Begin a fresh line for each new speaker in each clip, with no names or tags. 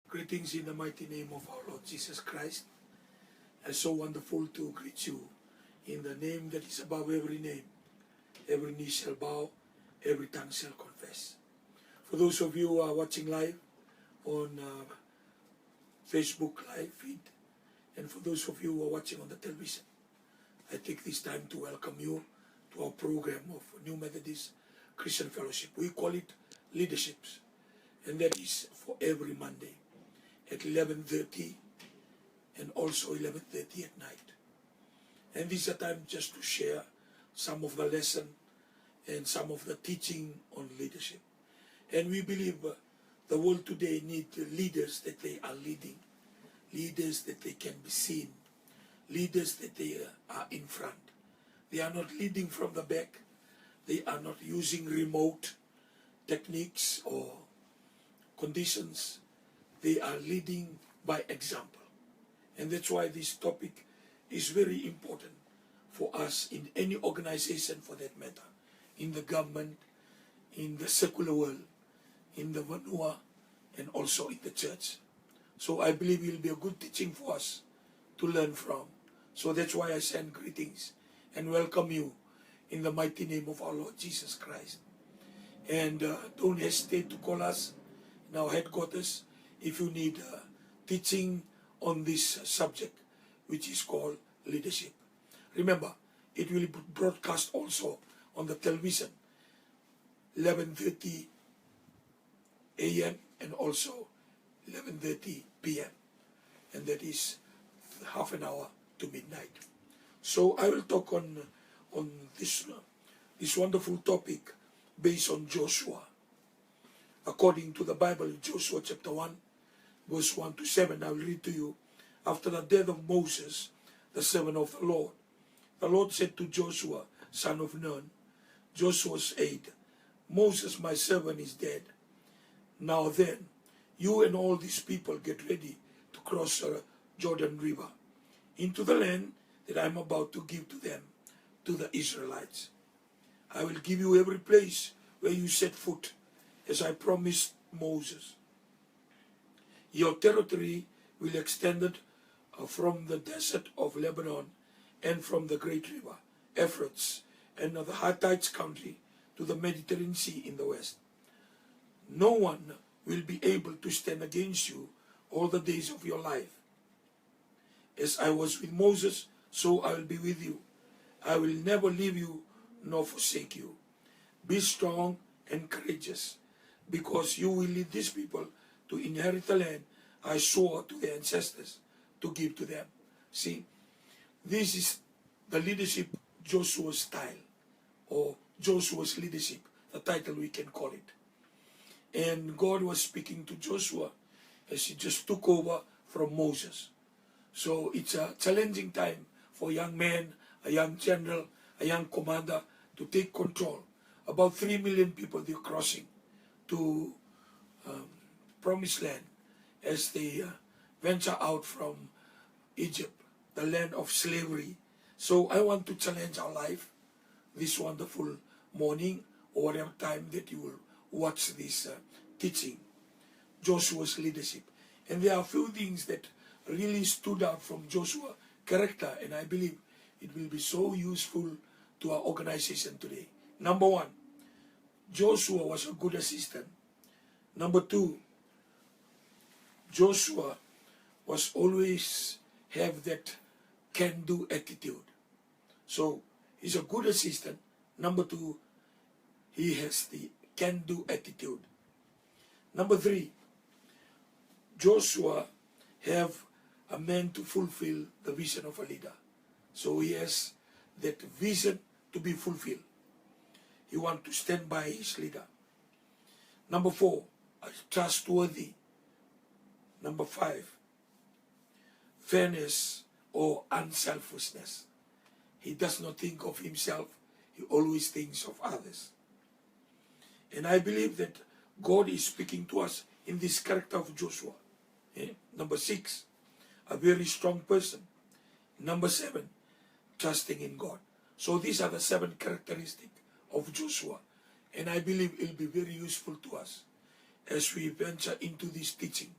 Greetings in the mighty name of our Lord Jesus Christ. It's so wonderful to greet you in the name that is above every name. Every knee shall bow, every tongue shall confess. For those of you who are watching live on Facebook live feed, and for those of you who are watching on the television, I take this time to welcome you to our program of New Methodist Christian Fellowship. We call it Leaderships, and that is for every Monday at 11:30 and also 11:30 at night. And this is a time just to share some of the lesson and some of the teaching on leadership. And we believe the world today needs leaders that they are leading, leaders that they can be seen, leaders that they are in front. They are not leading from the back. They are not using remote techniques or conditions. They are leading by example. And that's why this topic is very important for us in any organization, for that matter, in the government, in the secular world, in the Vanua, and also in the church. So I believe it will be a good teaching for us to learn from. So that's why I send greetings and welcome you in the mighty name of our Lord Jesus Christ. And don't hesitate to call us in our headquarters if you need teaching on this subject, which is called leadership. Remember, it will be broadcast also on the television, 11:30 a.m. and also 11:30 p.m. And that is half an hour to midnight. So I will talk on this wonderful topic based on Joshua. According to the Bible, Joshua chapter 1, verse 1 to 7, I will read to you. After the death of Moses, the servant of the Lord said to Joshua, son of Nun, Joshua's aide, Moses, my servant, is dead. Now then, you and all these people get ready to cross the Jordan River into the land that I am about to give to them, to the Israelites. I will give you every place where you set foot, as I promised Moses. Your territory will extend from the desert of Lebanon and from the great river, Euphrates, and the Hittites country to the Mediterranean Sea in the west. No one will be able to stand against you all the days of your life. As I was with Moses, so I will be with you. I will never leave you nor forsake you. Be strong and courageous, because you will lead these people to inherit the land I swore to their ancestors to give to them. See, this is the leadership Joshua's style, or Joshua's leadership, the title we can call it. And God was speaking to Joshua as he just took over from Moses. So it's a challenging time for a young man, a young general, a young commander to take control. About 3 million people they're crossing to Promised Land as they venture out from Egypt, the land of slavery. So I want to challenge our life this wonderful morning, or whatever time that you will watch this teaching, Joshua's leadership. And there are a few things that really stood out from Joshua's character, and I believe it will be so useful to our organization today. Number one, Joshua was a good assistant. Number two, Joshua was always have that can-do attitude. So he's a good assistant. Number two, he has the can-do attitude. Number three, Joshua have a man to fulfill the vision of a leader. So he has that vision to be fulfilled. He wants to stand by his leader. Number four, trustworthy. Number five, fairness or unselfishness. He does not think of himself. He always thinks of others. And I believe that God is speaking to us in this character of Joshua. Number six, a very strong person. Number seven, trusting in God. So these are the 7 characteristics of Joshua. And I believe it will be very useful to us as we venture into this teaching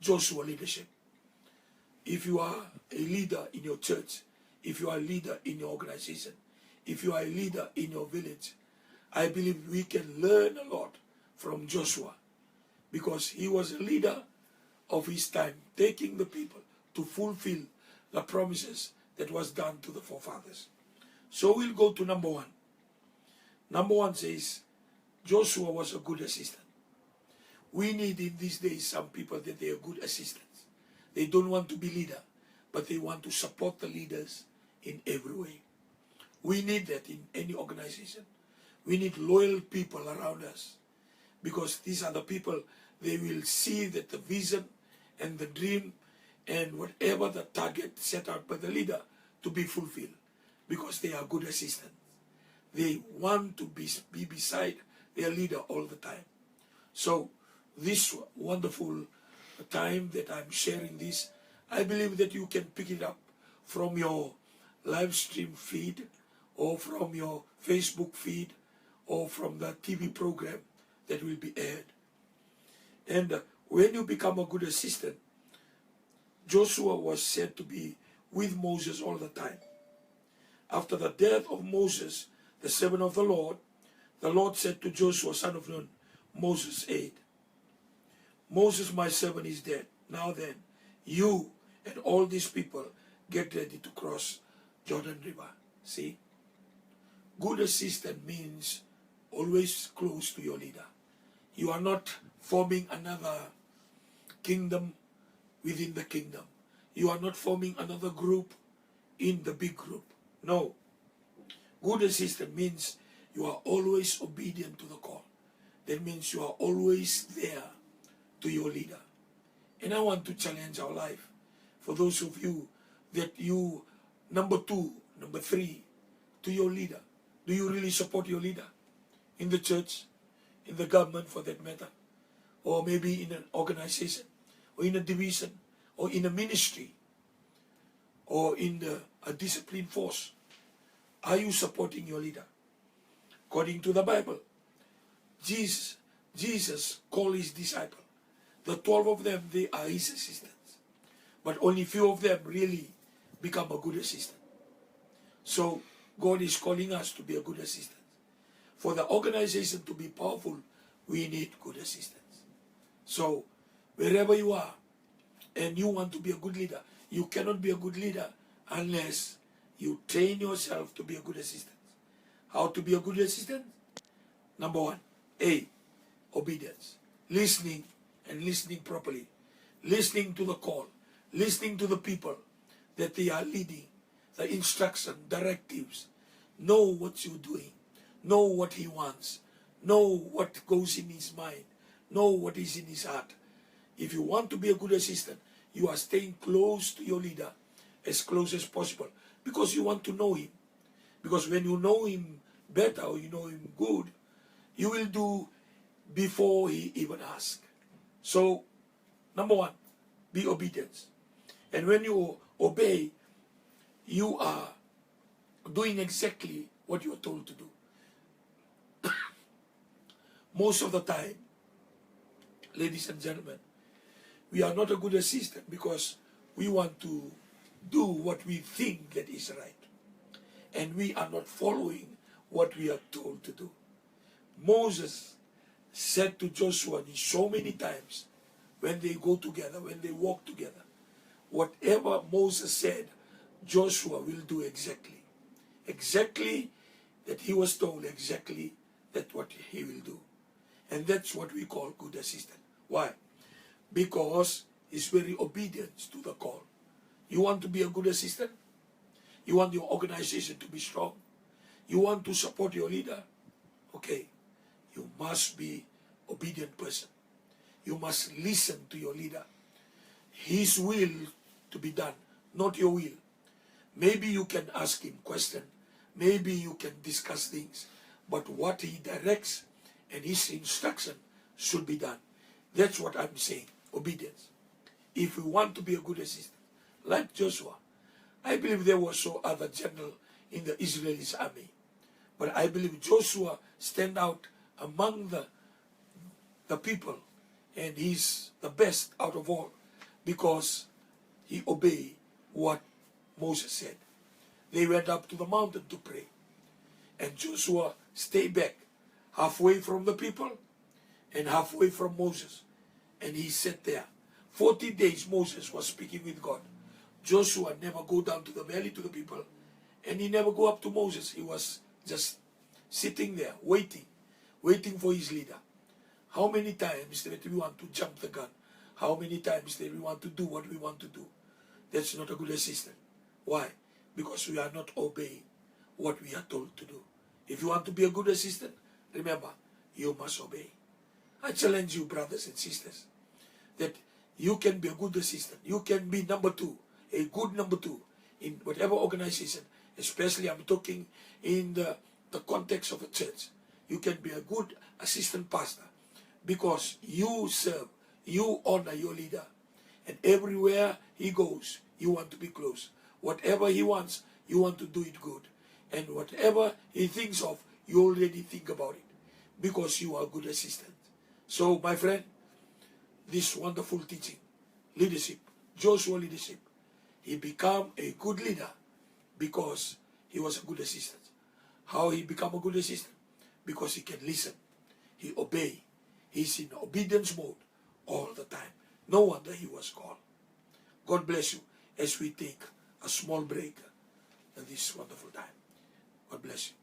Joshua leadership. If you are a leader in your church, if you are a leader in your organization, if you are a leader in your village, I believe we can learn a lot from Joshua, because he was a leader of his time, taking the people to fulfill the promises that was done to the forefathers. So we'll go to number one. Number one says, Joshua was a good assistant. We need in these days some people that they are good assistants. They don't want to be leader, but they want to support the leaders in every way. We need that in any organization. We need loyal people around us, because these are the people, they will see that the vision and the dream and whatever the target set out by the leader to be fulfilled, because they are good assistants. They want to be beside their leader all the time. So this wonderful time that I'm sharing this, I believe that you can pick it up from your live stream feed, or from your Facebook feed, or from the TV program that will be aired. And when you become a good assistant, Joshua was said to be with Moses all the time. After the death of Moses, the servant of the Lord said to Joshua, son of Nun, Moses' aide, Moses, my servant, is dead. Now then, you and all these people get ready to cross Jordan River. See? Good assistant means always close to your leader. You are not forming another kingdom within the kingdom. You are not forming another group in the big group. No. Good assistant means you are always obedient to the call. That means you are always there to your leader. And I want to challenge our life. For those of you that you, number 2, number 3, to your leader. Do you really support your leader? In the church, in the government for that matter, or maybe in an organization, or in a division, or in a ministry, or in a discipline force. Are you supporting your leader? According to the Bible, Jesus called his disciples. The 12 of them, they are his assistants. But only few of them really become a good assistant. So God is calling us to be a good assistant. For the organization to be powerful, we need good assistants. So wherever you are and you want to be a good leader, you cannot be a good leader unless you train yourself to be a good assistant. How to be a good assistant? Number 1, A, obedience. Listening, and listening properly. Listening to the call. Listening to the people that they are leading. The instruction, directives. Know what you're doing. Know what he wants. Know what goes in his mind. Know what is in his heart. If you want to be a good assistant, you are staying close to your leader as close as possible, because you want to know him. Because when you know him better, or you know him good, you will do before he even asks. So, number 1, be obedient. And when you obey, you are doing exactly what you are told to do. Most of the time, ladies and gentlemen, we are not a good assistant because we want to do what we think that is right. And we are not following what we are told to do. Moses said to Joshua so many times, when they go together, when they walk together, whatever Moses said, Joshua will do exactly. Exactly that he was told, exactly that what he will do. And that's what we call good assistant. Why? Because he's very obedient to the call. You want to be a good assistant? You want your organization to be strong? You want to support your leader? Okay, you must be obedient person. You must listen to your leader. His will to be done, not your will. Maybe you can ask him questions. Maybe you can discuss things. But what he directs and his instruction should be done. That's what I'm saying, obedience. If we want to be a good assistant, like Joshua, I believe there was so other general in the Israelis army. But I believe Joshua stand out among the people, and he's the best out of all, because he obeyed what Moses said. They went up to the mountain to pray. And Joshua stayed back, halfway from the people and halfway from Moses. And he sat there. 40 days Moses was speaking with God. Joshua never go down to the valley to the people, and he never go up to Moses. He was just sitting there, waiting for his leader. How many times that we want to jump the gun? How many times that we want to do what we want to do? That's not a good assistant. Why? Because we are not obeying what we are told to do. If you want to be a good assistant, remember, you must obey. I challenge you, brothers and sisters, that you can be a good assistant. You can be number two, a good number two in whatever organization, especially I'm talking in the context of a church. You can be a good assistant pastor because you serve, you honor your leader. And everywhere he goes, you want to be close. Whatever he wants, you want to do it good. And whatever he thinks of, you already think about it because you are a good assistant. So, my friend, this wonderful teaching, leadership, Joshua leadership, he became a good leader because he was a good assistant. How he became a good assistant? Because he can listen, he obey, he's in obedience mode all the time. No wonder he was called. God bless you as we take a small break at this wonderful time. God bless you.